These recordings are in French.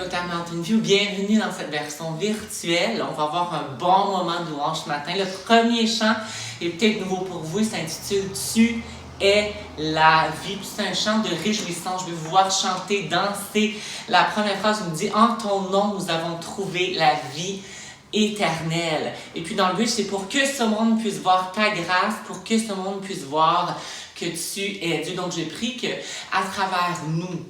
notamment entendu une bienvenue dans cette version virtuelle. On va avoir un bon moment de louange ce matin. Le premier chant est peut-être nouveau pour vous, il s'intitule « Tu es la vie ». C'est un chant de réjouissance. Je vais vous voir chanter, danser. La première phrase nous dit « En ton nom, nous avons trouvé la vie éternelle ». Et puis dans le but, c'est pour que ce monde puisse voir ta grâce, pour que ce monde puisse voir que tu es Dieu. Donc, je prie qu'à travers nous,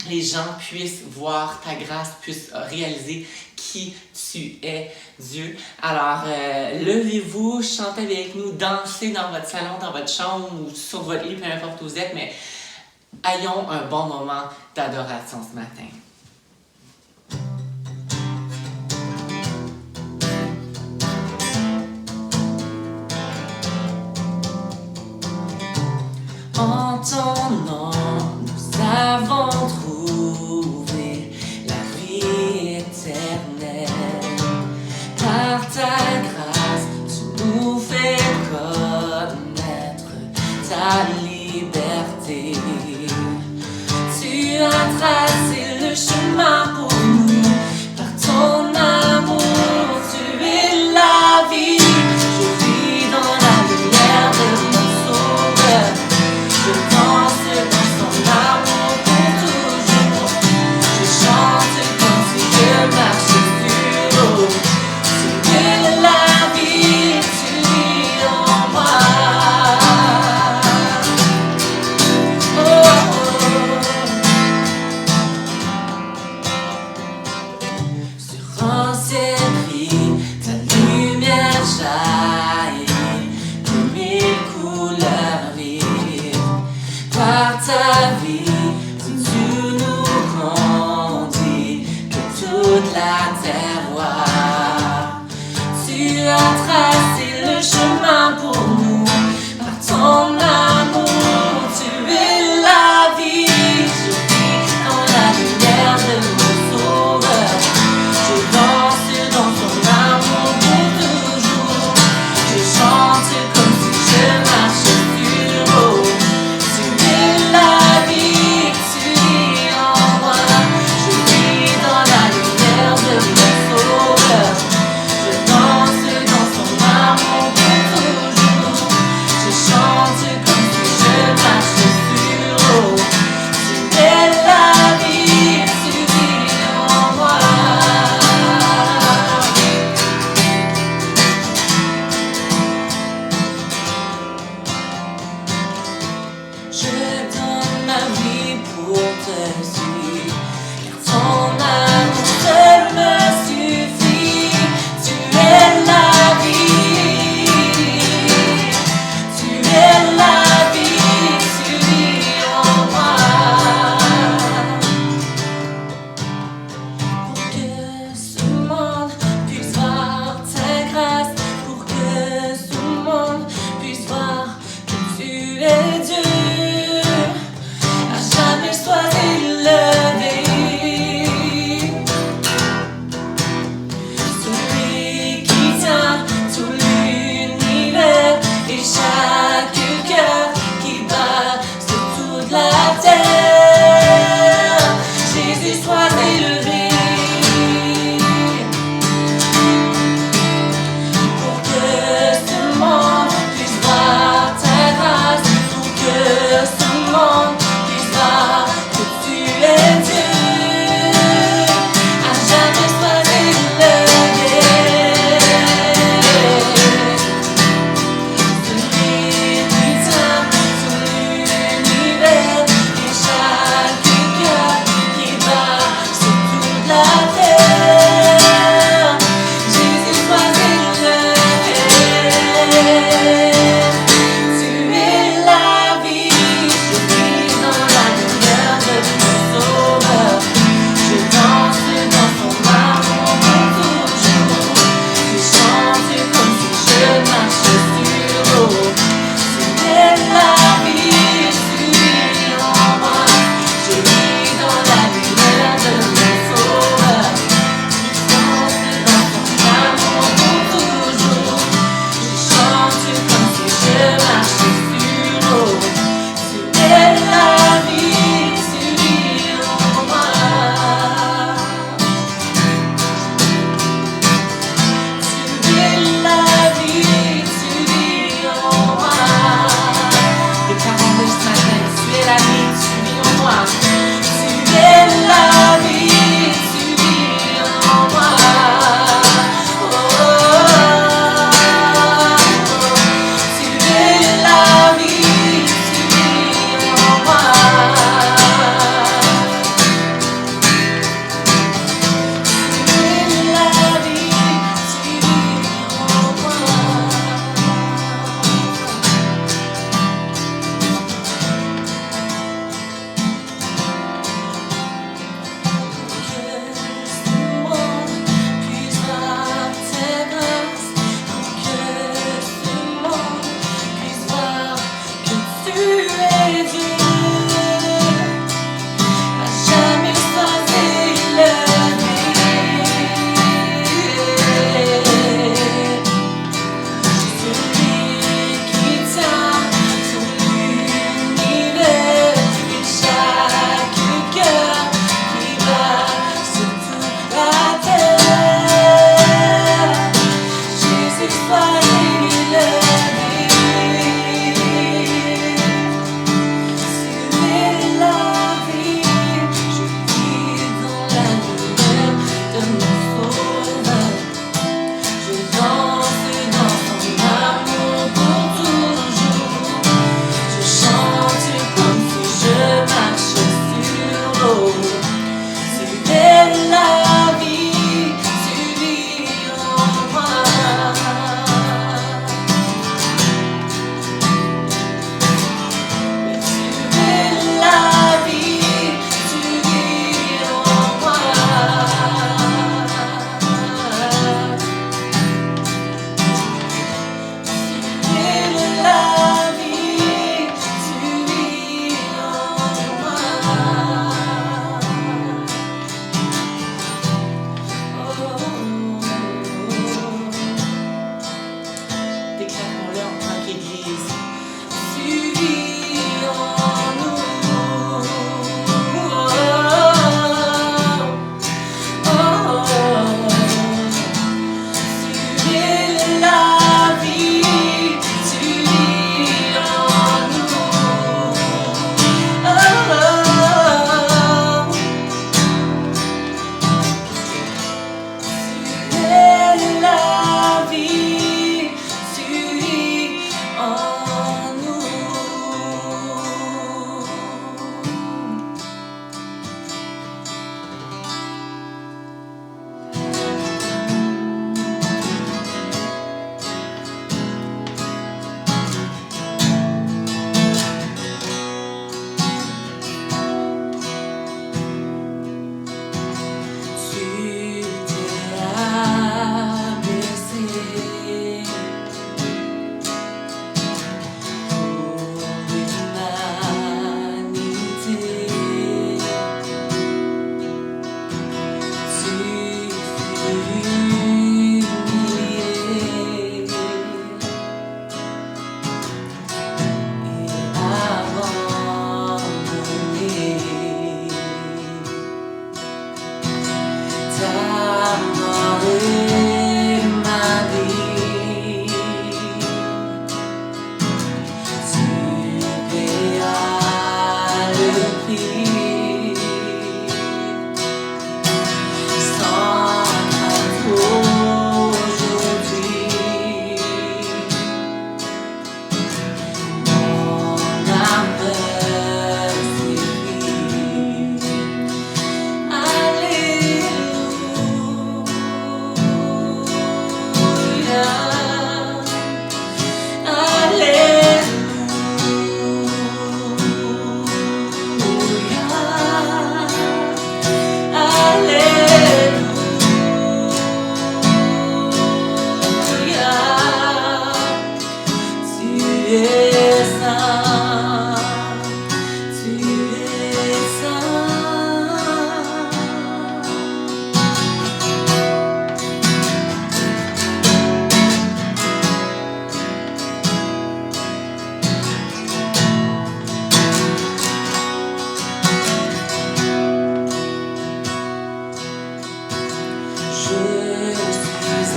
les gens puissent voir ta grâce, puissent réaliser qui tu es, Dieu. Alors, levez-vous, chantez avec nous, dansez dans votre salon, dans votre chambre ou sur votre lit, peu importe où vous êtes, mais ayons un bon moment d'adoration ce matin. En ton nom, nous avons trouvé la vie éternelle. Par ta grâce, tu nous fais connaître ta liberté. Tu as tracé le chemin pour nous. Par ton amour, tu es la vie. Je vis dans la lumière de mon sauveur. Je danse dans son amour pour toujours. Je chante comme si je marchais sur l'eau. Tu es la vie, tu vis en moi.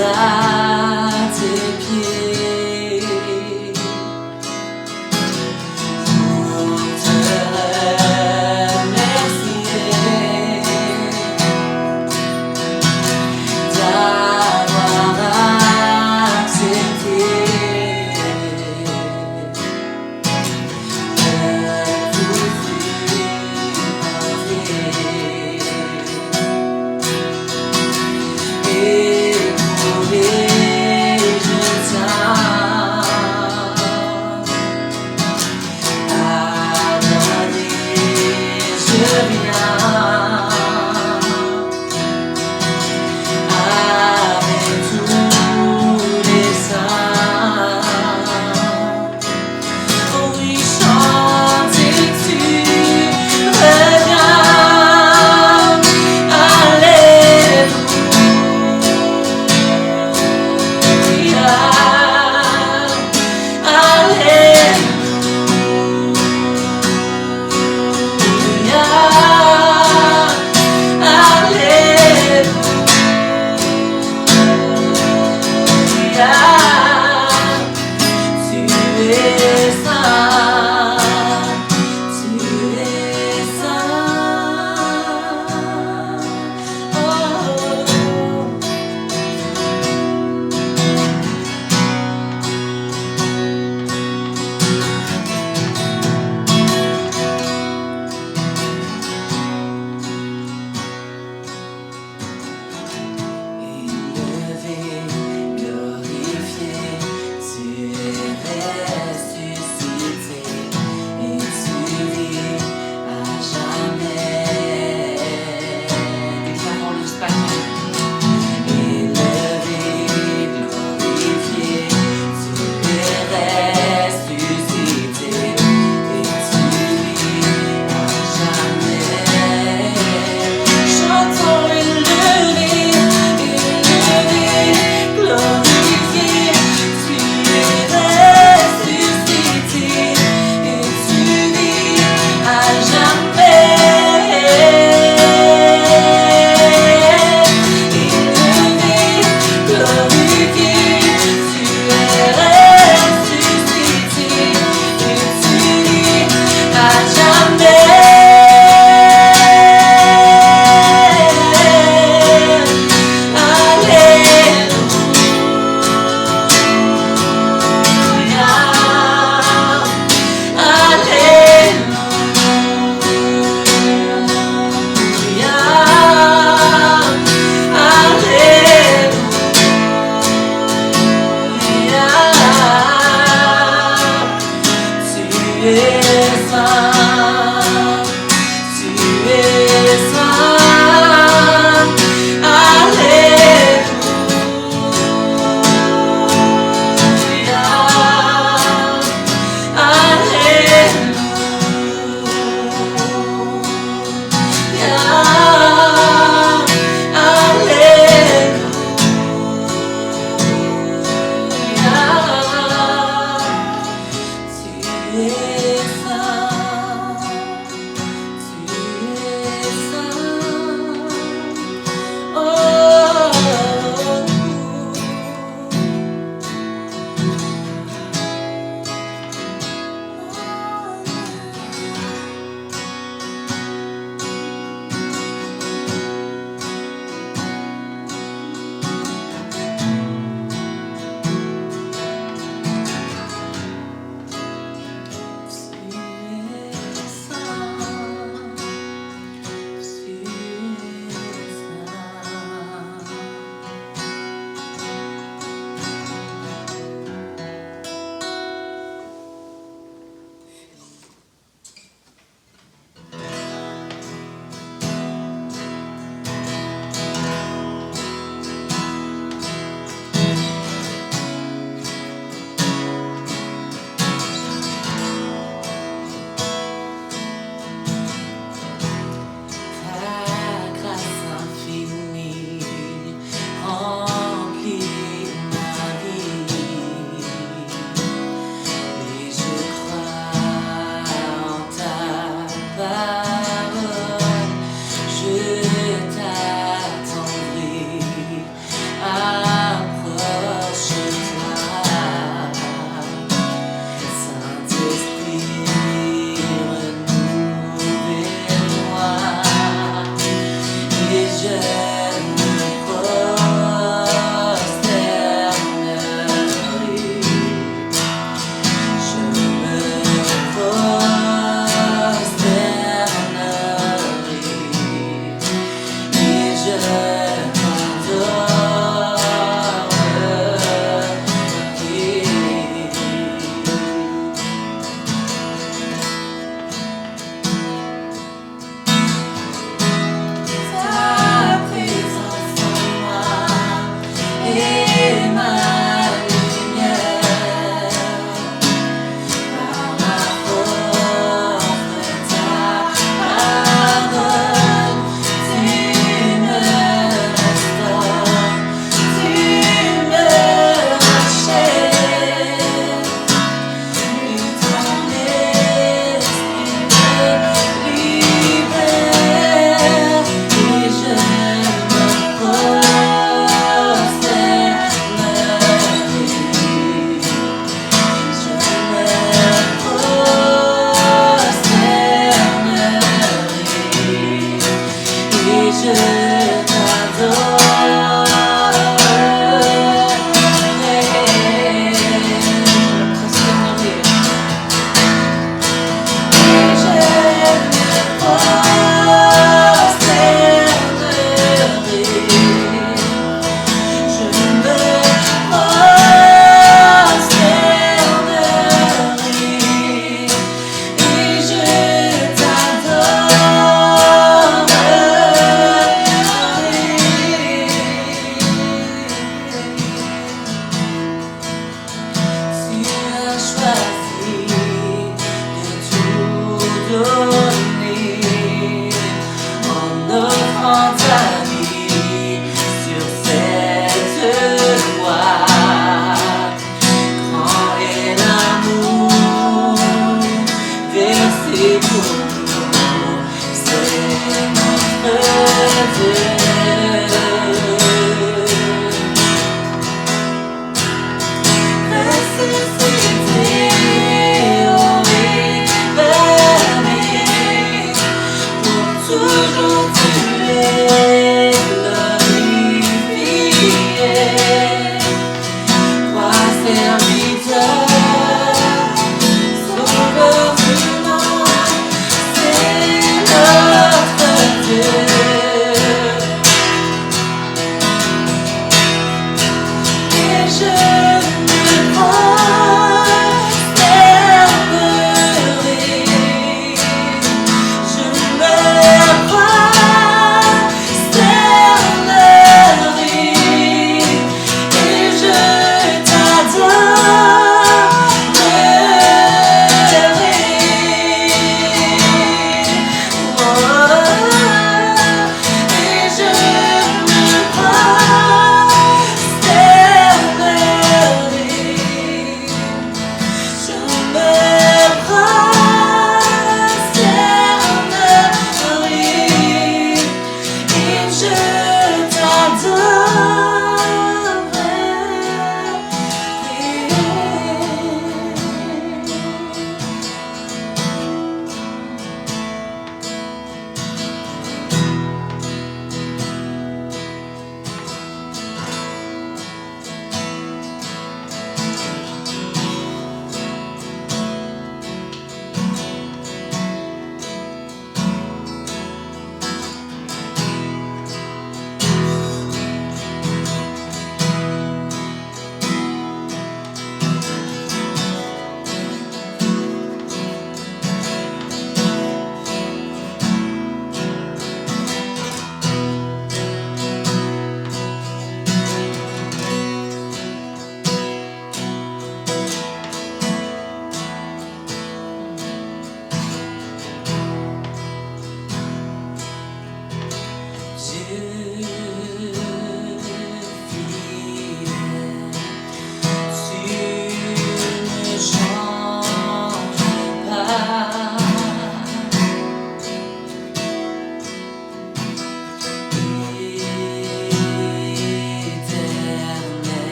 à tes pieds pour te remercier d'avoir accepté de tout supporter. Et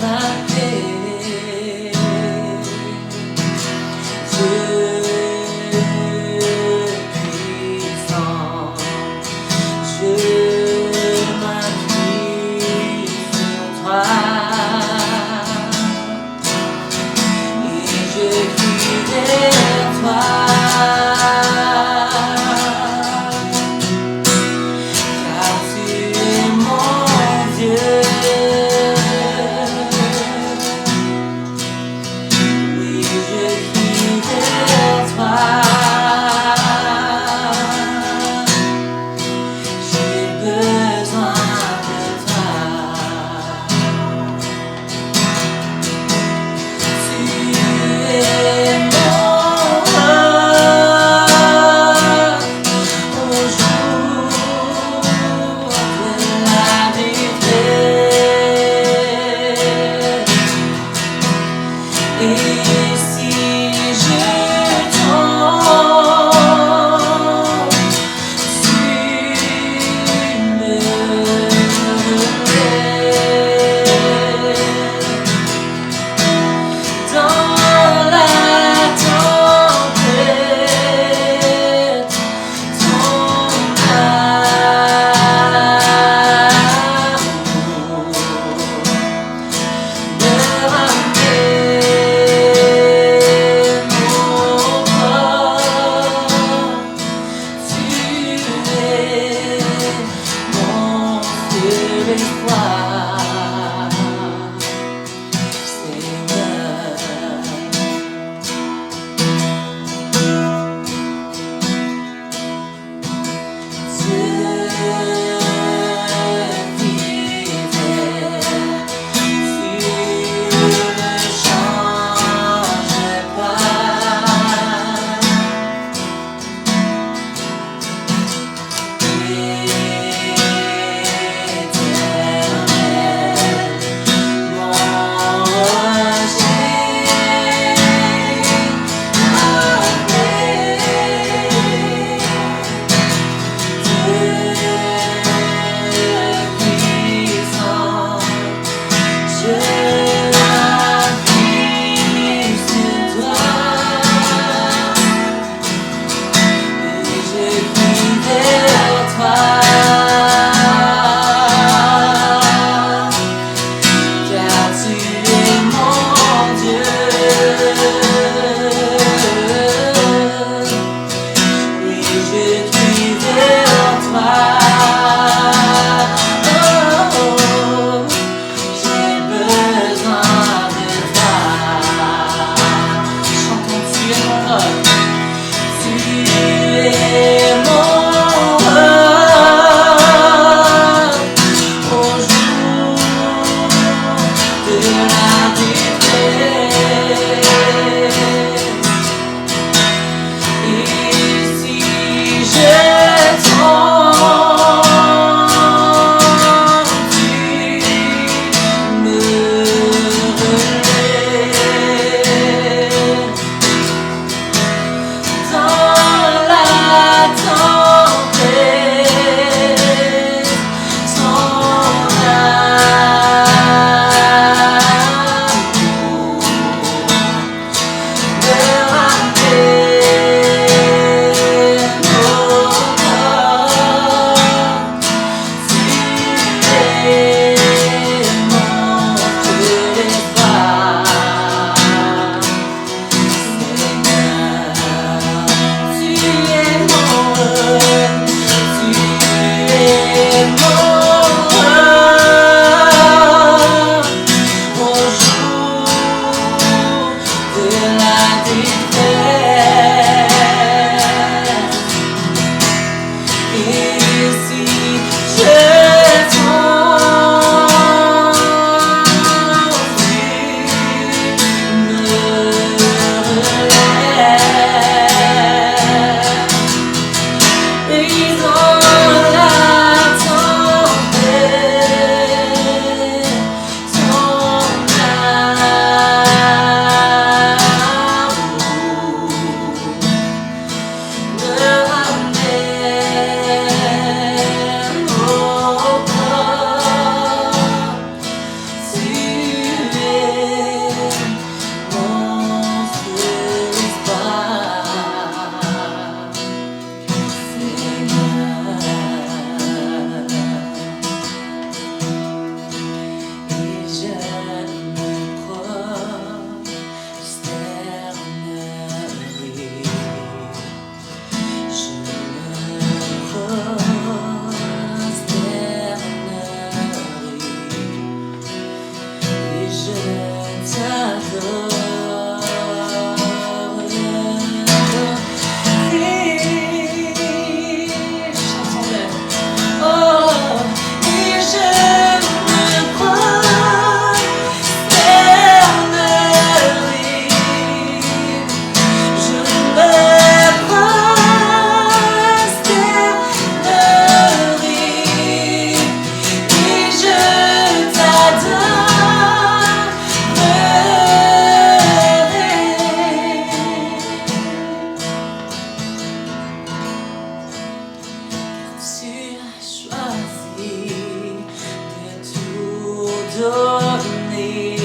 ma paix. Dieu puissant, je m'appuie sur toi et je crie vers toi, car tu es mon Dieu. Oui, je crie vers toi, j'ai besoin de toi. Tu es mon roi au jour de la défaite. Et si je tombe, tu me relèves. Dans la tempête, ton amour me ramène mon corps. Tu es mon seul espoir, Seigneur. Dieu fidèle, tu ne changes pas. Éternel, mon rocher, ma paix. Dieu puissant, je m'appuie sur toi et je crie vers toi, car tu es mon Dieu. Oui, je crie vers toi. Oh, j'ai besoin de toi. Chantons, tu es mon roc. Tu es mon roc au jour de la défaite. Et si je tombe, tu me relèves. Dans la tempête, ton amour me ramène mon corps. Tu es mon seul espoir, Seigneur. Tu es mon roi, tu es mon roi au jour de la défaite. Et si je tombe, tu me relèves. Et dans la tempête, ton amour me ramène donné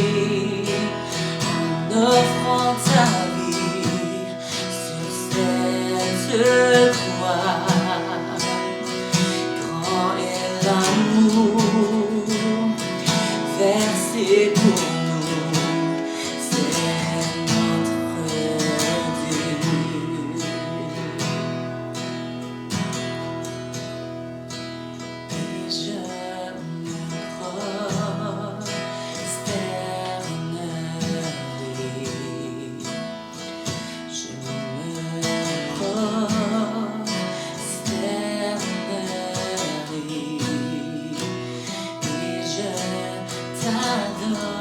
en offrant ta vie sur cette croix. Grand est l'amour versé pour nous, c'est notre Dieu. Et je me prosternerai, je me prosternerai et je t'adorerai.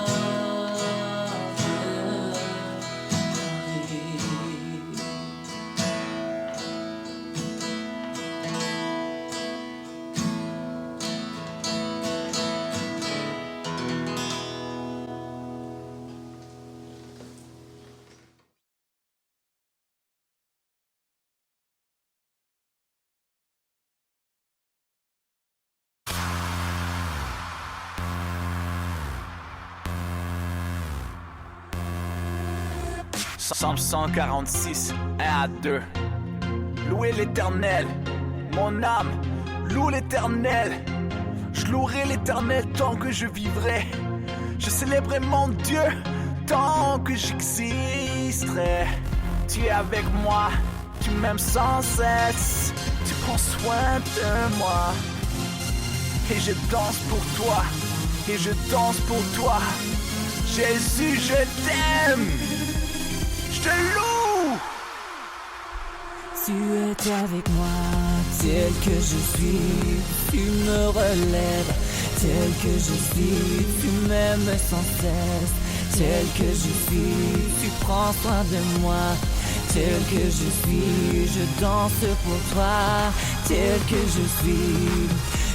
Psalm 146, 1 à 2. Louez l'Éternel, mon âme, loue l'Éternel. Je louerai l'Éternel tant que je vivrai. Je célébrerai mon Dieu tant que j'existerai. Tu es avec moi, tu m'aimes sans cesse. Tu prends soin de moi. Et je danse pour toi, et je danse pour toi. Jésus, je t'aime. Je te loue. Tu es avec moi, tel que je suis, tu me relèves, tel que je suis, tu m'aimes sans cesse, tel que je suis, tu prends soin de moi, tel que je suis, je danse pour toi, tel que je suis,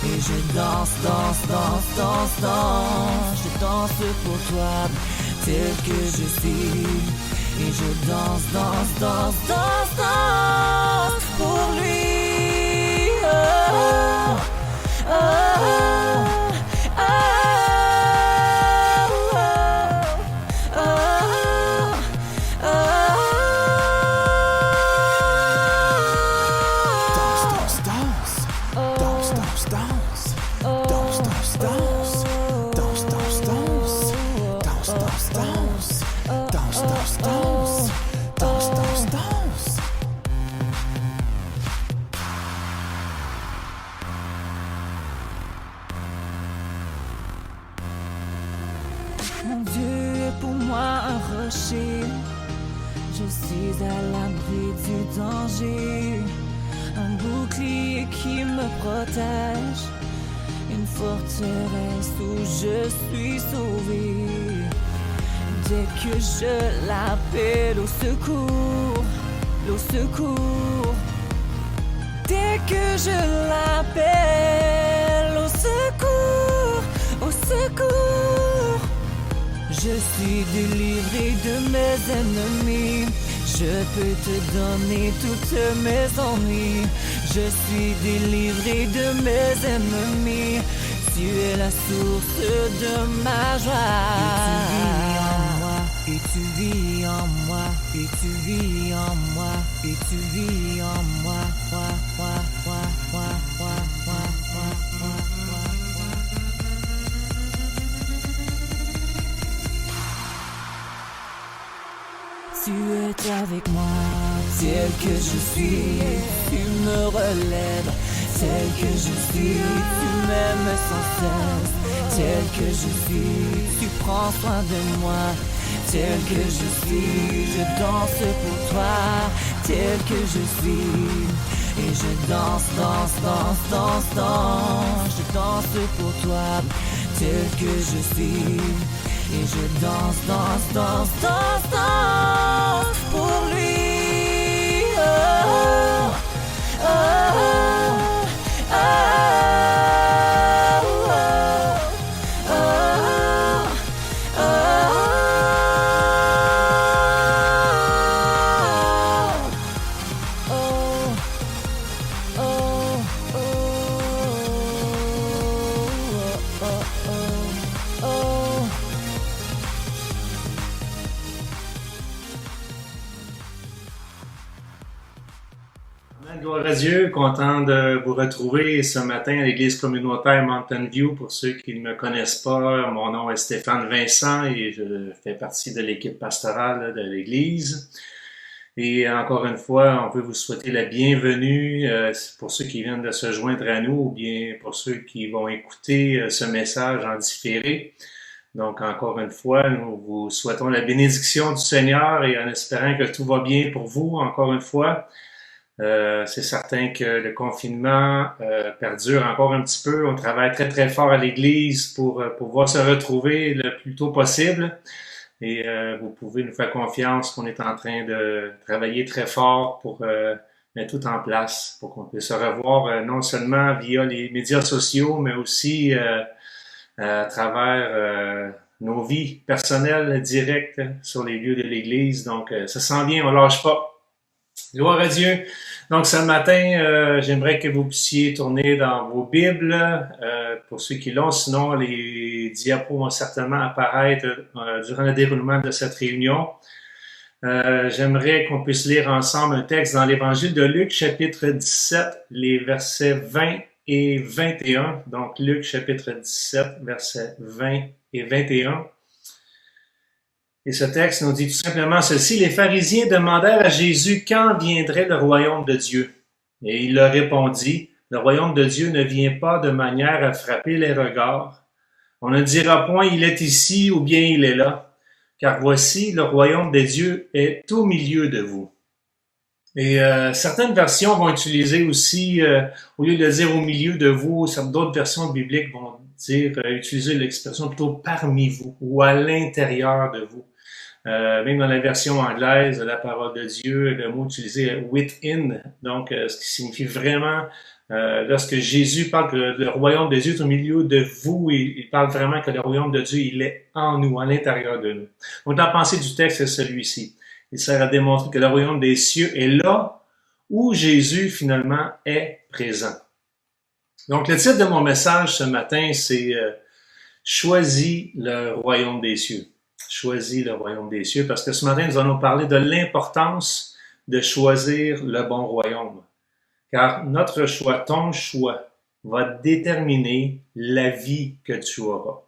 et je danse, danse, danse, danse, danse, je danse pour toi, tel que je suis. Et je danse, danse, danse, danse, danse pour lui. Oh, oh, oh, oh, oh, oh, oh. Danse, danse, danse. Danse, danse, danse. Danse, danse, danse. Danse, danse, danse. Danse, danse, danse. Danse, danse, danse. Danse, danse, danse. Mon Dieu est pour moi un rocher. Je suis à l'abri du danger. Un bouclier qui me protège. Une forteresse où je suis sauvé. Dès que je l'appelle au secours, dès que je l'appelle au secours, je suis délivré de mes ennemis. Je peux te donner toutes mes ennuis. Je suis délivré de mes ennemis. Tu es la source de ma joie. Et tu vis en moi, et tu vis en moi, et tu vis en moi, moi, moi, moi, moi, moi, moi, moi, moi, moi. Tu es avec moi, tel que je suis, tu me relèves, tel que je suis, tu m'aimes sans cesse, tel que je suis, tu prends soin de moi. Tel que je suis, je danse pour toi, tel que je suis. Et je danse, danse, danse, danse, danse, je danse pour toi, tel que je suis. Et je danse, danse, danse, danse, danse pour lui. Oh, oh, oh, oh, oh, oh, oh, oh. à Dieu, content de vous retrouver ce matin à l'église communautaire Mountain View. Pour ceux qui ne me connaissent pas, mon nom est Stéphane Vincent et je fais partie de l'équipe pastorale de l'église. Et encore une fois, on peut vous souhaiter la bienvenue pour ceux qui viennent de se joindre à nous ou bien pour ceux qui vont écouter ce message en différé. Donc, encore une fois, nous vous souhaitons la bénédiction du Seigneur et en espérant que tout va bien pour vous, encore une fois. C'est certain que le confinement perdure encore un petit peu. On travaille très, très fort à l'Église pour pouvoir se retrouver le plus tôt possible. Et vous pouvez nous faire confiance qu'on est en train de travailler très fort pour mettre tout en place, pour qu'on puisse se revoir non seulement via les médias sociaux, mais aussi à travers nos vies personnelles directes sur les lieux de l'Église. Donc, ça sent bien, on lâche pas. Gloire à Dieu. Donc, ce matin, j'aimerais que vous puissiez tourner dans vos Bibles, pour ceux qui l'ont. Sinon, les diapos vont certainement apparaître durant le déroulement de cette réunion. J'aimerais qu'on puisse lire ensemble un texte dans l'Évangile de Luc, chapitre 17, les versets 20 et 21. Donc, Luc, chapitre 17, versets 20 et 21. Et ce texte nous dit tout simplement ceci: les pharisiens demandèrent à Jésus quand viendrait le royaume de Dieu. Et il leur répondit: le royaume de Dieu ne vient pas de manière à frapper les regards. On ne dira point il est ici ou bien il est là, car voici le royaume de Dieu est au milieu de vous. Et certaines versions vont utiliser aussi, au lieu de dire au milieu de vous, d'autres versions bibliques vont dire utiliser l'expression plutôt parmi vous ou à l'intérieur de vous. Même dans la version anglaise de la parole de Dieu, le mot utilisé est within, donc ce qui signifie vraiment, lorsque Jésus parle que le royaume de Dieu est au milieu de vous, il parle vraiment que le royaume de Dieu, il est en nous, à l'intérieur de nous. Donc la pensée du texte est celui-ci. Il sert à démontrer que le royaume des cieux est là où Jésus finalement est présent. Donc le titre de mon message ce matin, c'est Choisis le royaume des cieux. Choisis le royaume des cieux, parce que ce matin, nous allons parler de l'importance de choisir le bon royaume. Car notre choix, ton choix, va déterminer la vie que tu auras.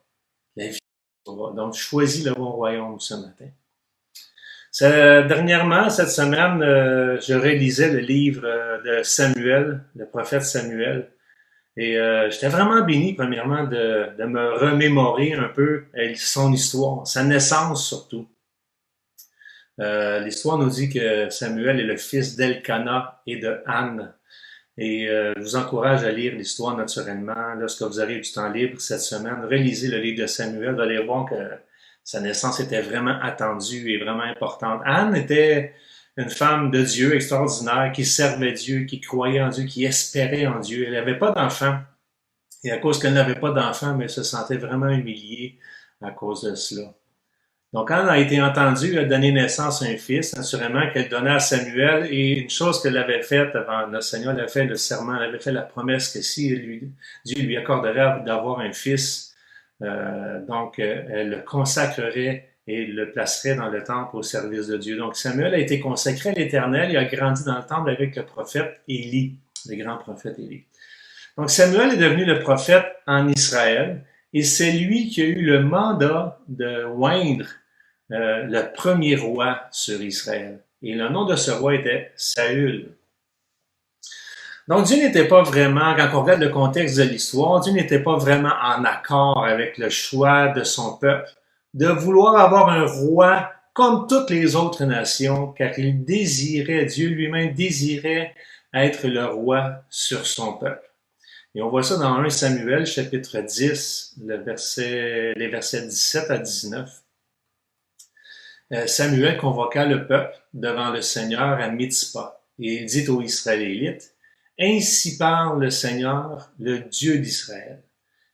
La vie que tu auras. Donc, choisis le bon royaume ce matin. Dernièrement, cette semaine, je relisais le livre de Samuel, le prophète Samuel. Et j'étais vraiment béni, premièrement, de me remémorer un peu son histoire, sa naissance surtout. L'histoire nous dit que Samuel est le fils d'Elkana et de Anne. Et je vous encourage à lire l'histoire naturellement. Lorsque vous aurez du temps libre cette semaine, relisez le livre de Samuel, vous allez voir que sa naissance était vraiment attendue et vraiment importante. Anne était une femme de Dieu extraordinaire qui servait Dieu, qui croyait en Dieu, qui espérait en Dieu. Elle n'avait pas d'enfant. Et à cause qu'elle n'avait pas d'enfant, mais elle se sentait vraiment humiliée à cause de cela. Donc, Anne a été entendue, elle a donné naissance à un fils, assurément qu'elle donnait à Samuel. Et une chose qu'elle avait faite avant le Seigneur, elle avait fait le serment, elle avait fait la promesse que si Dieu lui accorderait d'avoir un fils, elle le consacrerait et le placerait dans le temple au service de Dieu. Donc Samuel a été consacré à l'Éternel et a grandi dans le temple avec le prophète Élie, le grand prophète Élie. Donc Samuel est devenu le prophète en Israël et c'est lui qui a eu le mandat de oindre le premier roi sur Israël. Et le nom de ce roi était Saül. Donc Dieu n'était pas vraiment, quand on regarde le contexte de l'histoire, Dieu n'était pas vraiment en accord avec le choix de son peuple de vouloir avoir un roi comme toutes les autres nations, car il désirait, Dieu lui-même désirait être le roi sur son peuple. Et on voit ça dans 1 Samuel, chapitre 10, les versets 17 à 19. Samuel convoqua le peuple devant le Seigneur à Mitzpah, et il dit aux Israélites: « Ainsi parle le Seigneur, le Dieu d'Israël.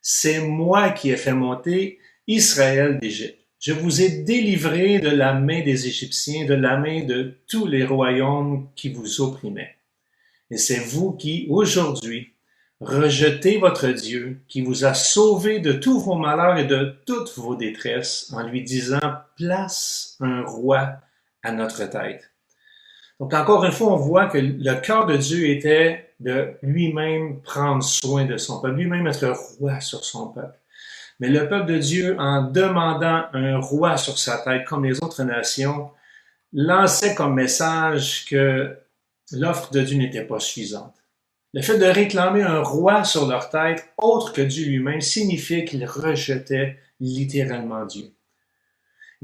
C'est moi qui ai fait monter Israël d'Égypte. Je vous ai délivré de la main des Égyptiens, de la main de tous les royaumes qui vous opprimaient. Et c'est vous qui, aujourd'hui, rejetez votre Dieu, qui vous a sauvé de tous vos malheurs et de toutes vos détresses, en lui disant: place un roi à notre tête. » Donc, encore une fois, on voit que le cœur de Dieu était de lui-même prendre soin de son peuple, lui-même être roi sur son peuple. Mais le peuple de Dieu, en demandant un roi sur sa tête, comme les autres nations, lançait comme message que l'offre de Dieu n'était pas suffisante. Le fait de réclamer un roi sur leur tête, autre que Dieu lui-même, signifiait qu'ils rejetaient littéralement Dieu.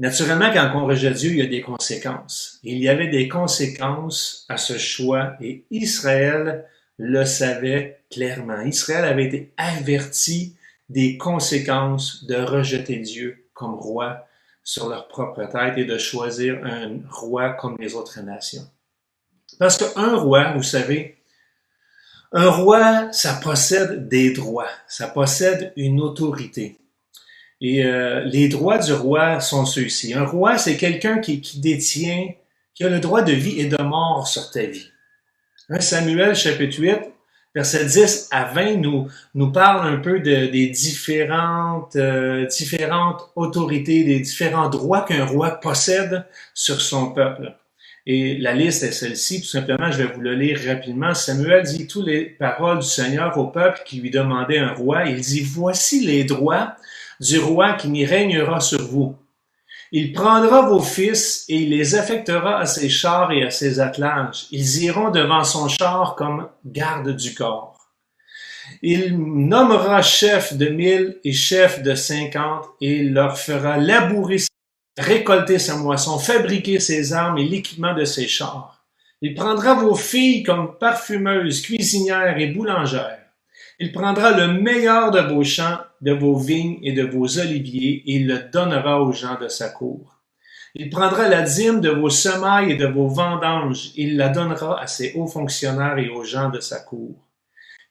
Naturellement, quand on rejette Dieu, il y a des conséquences. Il y avait des conséquences à ce choix et Israël le savait clairement. Israël avait été averti des conséquences de rejeter Dieu comme roi sur leur propre tête et de choisir un roi comme les autres nations. Parce qu'un roi, vous savez, un roi, ça possède des droits, ça possède une autorité. Et les droits du roi sont ceux-ci. Un roi, c'est quelqu'un qui détient, qui a le droit de vie et de mort sur ta vie. 1 Samuel, chapitre 8, versets 10 à 20, nous parle un peu des différentes autorités, des différents droits qu'un roi possède sur son peuple. Et la liste est celle-ci, tout simplement, je vais vous le lire rapidement. Samuel dit toutes les paroles du Seigneur au peuple qui lui demandait un roi. Il dit, voici les droits du roi qui n'y régnera sur vous. Il prendra vos fils et il les affectera à ses chars et à ses attelages. Ils iront devant son char comme garde du corps. Il nommera chef de 1000 et chef de 50 et il leur fera labourer, récolter sa moisson, fabriquer ses armes et l'équipement de ses chars. Il prendra vos filles comme parfumeuses, cuisinières et boulangères. Il prendra le meilleur de vos champs, de vos vignes et de vos oliviers, et il le donnera aux gens de sa cour. Il prendra la dîme de vos semailles et de vos vendanges, et il la donnera à ses hauts fonctionnaires et aux gens de sa cour.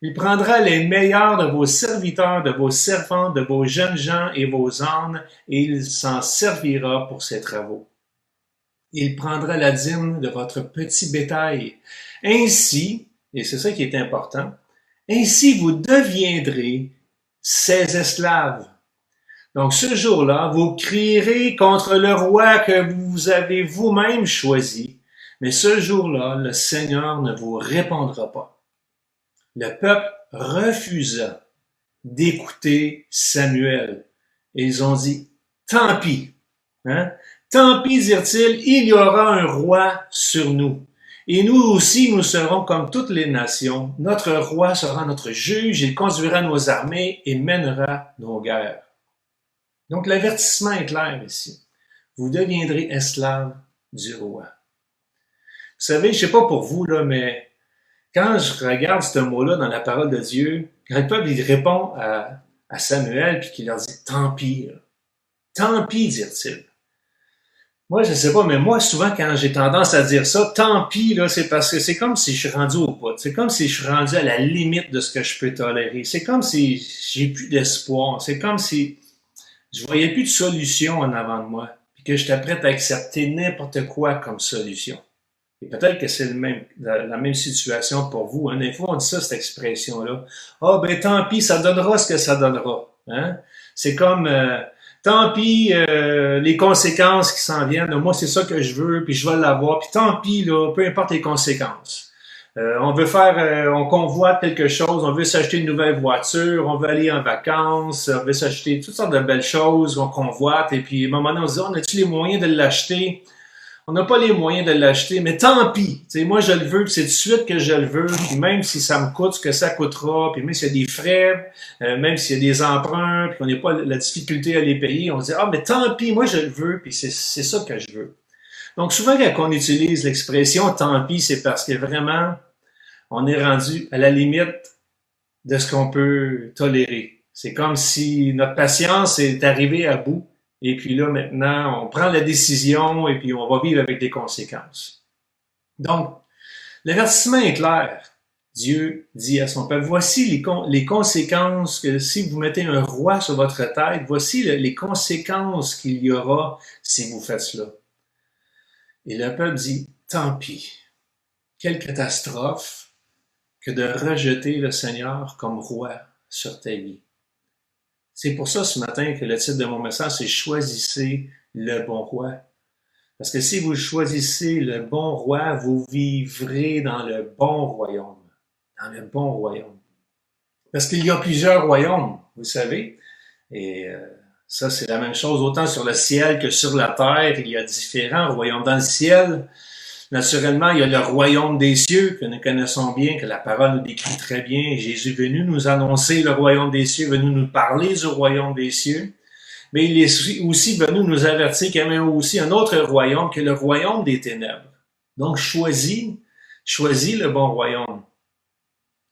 Il prendra les meilleurs de vos serviteurs, de vos servantes, de vos jeunes gens et vos ânes, et il s'en servira pour ses travaux. Il prendra la dîme de votre petit bétail. Ainsi, et c'est ça qui est important, ainsi vous deviendrez ses esclaves. Donc ce jour-là, vous crierez contre le roi que vous avez vous-même choisi, mais ce jour-là, le Seigneur ne vous répondra pas. Le peuple refusa d'écouter Samuel. Et ils ont dit, tant pis. Tant pis, dirent-ils, il y aura un roi sur nous. Et nous aussi, nous serons comme toutes les nations. Notre roi sera notre juge, il conduira nos armées et mènera nos guerres. Donc l'avertissement est clair ici. Vous deviendrez esclaves du roi. Vous savez, je sais pas pour vous, là, mais quand je regarde ce mot-là dans la parole de Dieu, quand le peuple il répond à Samuel puis qu'il leur dit « Tant pis », tant pis, dirent-ils. Moi, je sais pas, mais moi, souvent, quand j'ai tendance à dire ça, tant pis, là, c'est parce que c'est comme si je suis rendu au bout. C'est comme si je suis rendu à la limite de ce que je peux tolérer. C'est comme si j'ai plus d'espoir. C'est comme si je voyais plus de solution en avant de moi. Puis que j'étais prêt à accepter n'importe quoi comme solution. Et peut-être que c'est la même situation pour vous. Des fois, on dit ça, cette expression-là. Ah, ben, tant pis, ça donnera ce que ça donnera. C'est comme, tant pis, les conséquences qui s'en viennent, moi c'est ça que je veux, puis je vais l'avoir, puis tant pis, là, peu importe les conséquences. On convoite quelque chose, on veut s'acheter une nouvelle voiture, on veut aller en vacances, on veut s'acheter toutes sortes de belles choses, on convoite, et puis à un moment donné, on se dit, on a-tu les moyens de l'acheter? On n'a pas les moyens de l'acheter, mais tant pis. T'sais, moi, je le veux, puis c'est tout de suite que je le veux, puis même si ça me coûte ce que ça coûtera, puis même s'il y a des frais, même s'il y a des emprunts, puis qu'on n'a pas la difficulté à les payer, on se dit, ah, mais tant pis, moi, je le veux, puis c'est ça que je veux. Donc, souvent, quand on utilise l'expression tant pis, c'est parce que vraiment, on est rendu à la limite de ce qu'on peut tolérer. C'est comme si notre patience est arrivée à bout. Et puis là, maintenant, on prend la décision et puis on va vivre avec des conséquences. Donc, l'avertissement est clair. Dieu dit à son peuple, voici les conséquences que si vous mettez un roi sur votre tête, voici les conséquences qu'il y aura si vous faites cela. Et le peuple dit, tant pis. Quelle catastrophe que de rejeter le Seigneur comme roi sur ta vie. C'est pour ça ce matin que le titre de mon message, c'est « Choisissez le bon roi ». Parce que si vous choisissez le bon roi, vous vivrez dans le bon royaume. Dans le bon royaume. Parce qu'il y a plusieurs royaumes, vous savez. Et ça, c'est la même chose, autant sur le ciel que sur la terre. Il y a différents royaumes. Dans le ciel, naturellement, il y a le royaume des cieux que nous connaissons bien, que la parole nous décrit très bien. Jésus est venu nous annoncer le royaume des cieux, venu nous parler du royaume des cieux. Mais il est aussi venu nous avertir qu'il y avait aussi un autre royaume, qui est le royaume des ténèbres. Donc, choisis le bon royaume.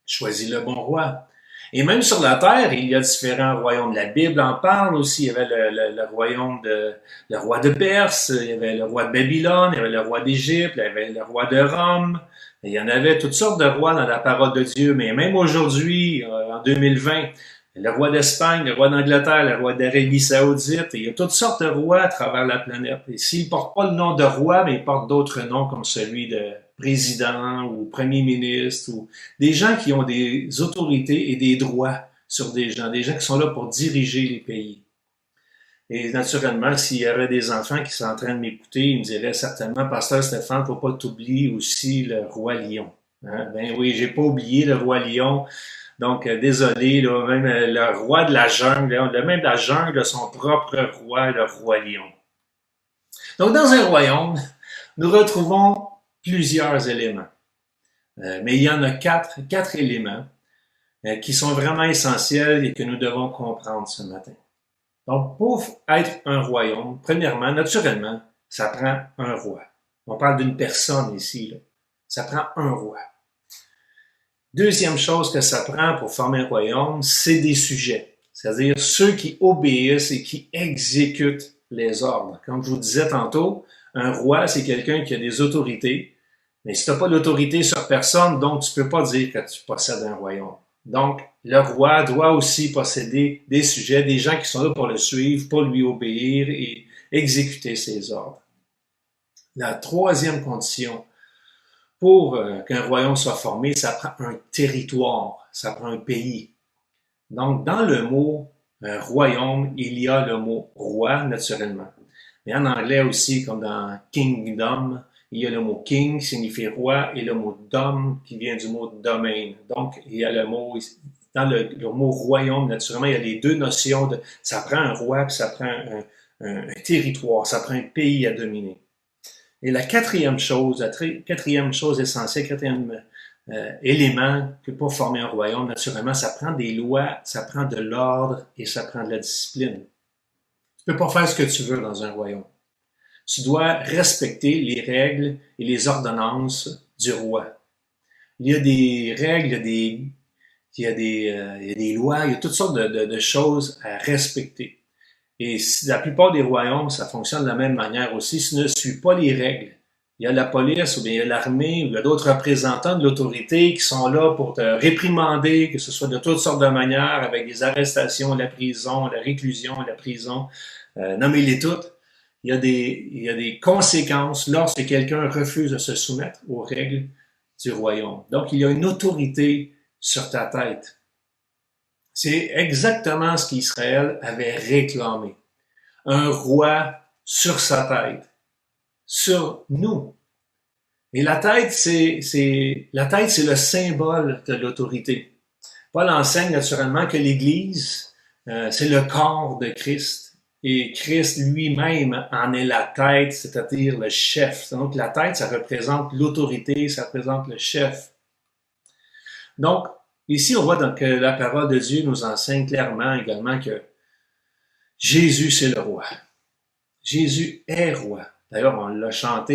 Choisis le bon roi. Et même sur la terre, il y a différents royaumes. La Bible en parle aussi. Il y avait le royaume le roi de Perse, il y avait le roi de Babylone, il y avait le roi d'Égypte, il y avait le roi de Rome. Il y en avait toutes sortes de rois dans la parole de Dieu. Mais même aujourd'hui, en 2020, le roi d'Espagne, le roi d'Angleterre, le roi d'Arabie Saoudite, il y a toutes sortes de rois à travers la planète. Et s'ils ne portent pas le nom de roi, mais ils portent d'autres noms comme celui de président ou premier ministre ou des gens qui ont des autorités et des droits sur des gens qui sont là pour diriger les pays. Et naturellement, s'il y avait des enfants qui sont en train de m'écouter, ils me diraient certainement, Pasteur Stéphane, faut pas t'oublier aussi le roi lion. Hein? Ben oui, j'ai pas oublié le roi lion. Donc, désolé, là, même le roi de la jungle, même la jungle a son propre roi, le roi lion. Donc, dans un royaume, nous retrouvons plusieurs éléments. Mais il y en a quatre éléments qui sont vraiment essentiels et que nous devons comprendre ce matin. Donc, pour être un royaume, premièrement, naturellement, ça prend un roi. On parle d'une personne ici, là. Ça prend un roi. Deuxième chose que ça prend pour former un royaume, c'est des sujets. C'est-à-dire ceux qui obéissent et qui exécutent les ordres. Comme je vous disais tantôt, un roi, c'est quelqu'un qui a des autorités. Mais si tu n'as pas d'autorité sur personne, donc tu ne peux pas dire que tu possèdes un royaume. Donc, le roi doit aussi posséder des sujets, des gens qui sont là pour le suivre, pour lui obéir et exécuter ses ordres. La troisième condition pour qu'un royaume soit formé, ça prend un territoire, ça prend un pays. Donc, dans le mot royaume, il y a le mot roi, naturellement. Mais en anglais aussi, comme dans kingdom, il y a le mot king, qui signifie roi, et le mot dom, qui vient du mot domaine. Donc, il y a le mot, dans le mot royaume, naturellement, il y a les deux notions de, ça prend un roi, puis ça prend un territoire, ça prend un pays à dominer. Et la quatrième chose essentielle, quatrième élément que pour former un royaume, naturellement, ça prend des lois, ça prend de l'ordre et ça prend de la discipline. Tu peux pas faire ce que tu veux dans un royaume. Tu dois respecter les règles et les ordonnances du roi. Il y a des règles, il y a des lois, il y a toutes sortes de choses à respecter. Et la plupart des royaumes, ça fonctionne de la même manière aussi. Si tu ne suis pas les règles, il y a la police ou bien il y a l'armée ou il y a d'autres représentants de l'autorité qui sont là pour te réprimander, que ce soit de toutes sortes de manières, avec des arrestations, la prison, la réclusion, la prison, nommez-les toutes. Il y a des conséquences lorsque quelqu'un refuse de se soumettre aux règles du royaume. Donc, il y a une autorité sur ta tête. C'est exactement ce qu'Israël avait réclamé. Un roi sur sa tête, sur nous. Et la tête, c'est le symbole de l'autorité. Paul enseigne naturellement que l'Église, c'est le corps de Christ. Et Christ lui-même en est la tête, c'est-à-dire le chef. Donc la tête, ça représente l'autorité, ça représente le chef. Donc, ici, on voit que la parole de Dieu nous enseigne clairement également que Jésus, c'est le roi. Jésus est roi. D'ailleurs, on le chante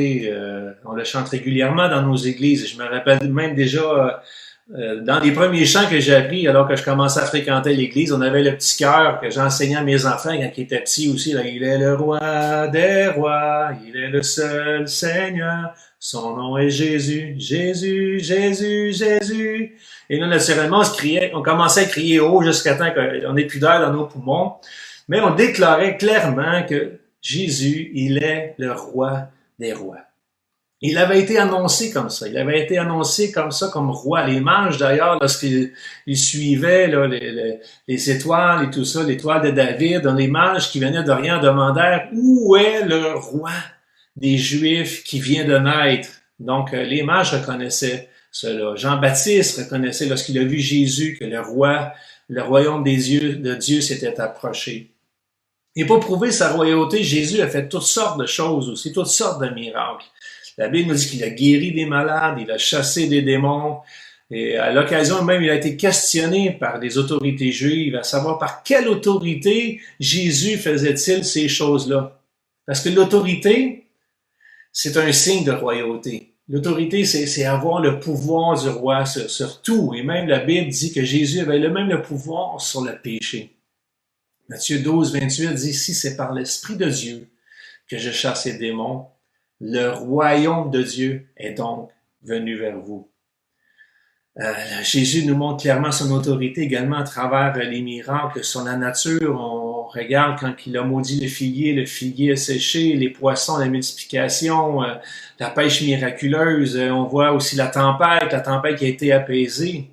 régulièrement dans nos églises. Je me rappelle même déjà, dans les premiers chants que j'ai appris, alors que je commençais à fréquenter l'église, on avait le petit chœur que j'enseignais à mes enfants quand ils étaient petits aussi. Là, il est le roi des rois, il est le seul Seigneur, son nom est Jésus, Jésus, Jésus, Jésus. Et là, naturellement, on commençait à crier haut jusqu'à temps qu'on n'ait plus d'air dans nos poumons. Mais on déclarait clairement que Jésus, il est le roi des rois. Il avait été annoncé comme ça. Il avait été annoncé comme ça, comme roi. Les mages, d'ailleurs, lorsqu'ils suivaient là, les étoiles et tout ça, l'étoile de David, les mages qui venaient d'Orient demandèrent « Où est le roi des Juifs qui vient de naître. Donc, les mages reconnaissaient cela. Jean-Baptiste reconnaissait lorsqu'il a vu Jésus que le royaume de Dieu s'était approché. Et pour prouver sa royauté, Jésus a fait toutes sortes de choses aussi, toutes sortes de miracles. La Bible nous dit qu'il a guéri des malades, il a chassé des démons, et à l'occasion même, il a été questionné par des autorités juives à savoir par quelle autorité Jésus faisait-il ces choses-là. Parce que l'autorité, c'est un signe de royauté. L'autorité, c'est avoir le pouvoir du roi sur tout. Et même la Bible dit que Jésus avait même le pouvoir sur le péché. Matthieu 12, 28 dit, si c'est par l'Esprit de Dieu que je chasse les démons, le royaume de Dieu est donc venu vers vous. Jésus nous montre clairement son autorité également à travers les miracles sur la nature. On regarde quand il a maudit le figuier a séché, les poissons, la multiplication, la pêche miraculeuse. On voit aussi la tempête qui a été apaisée.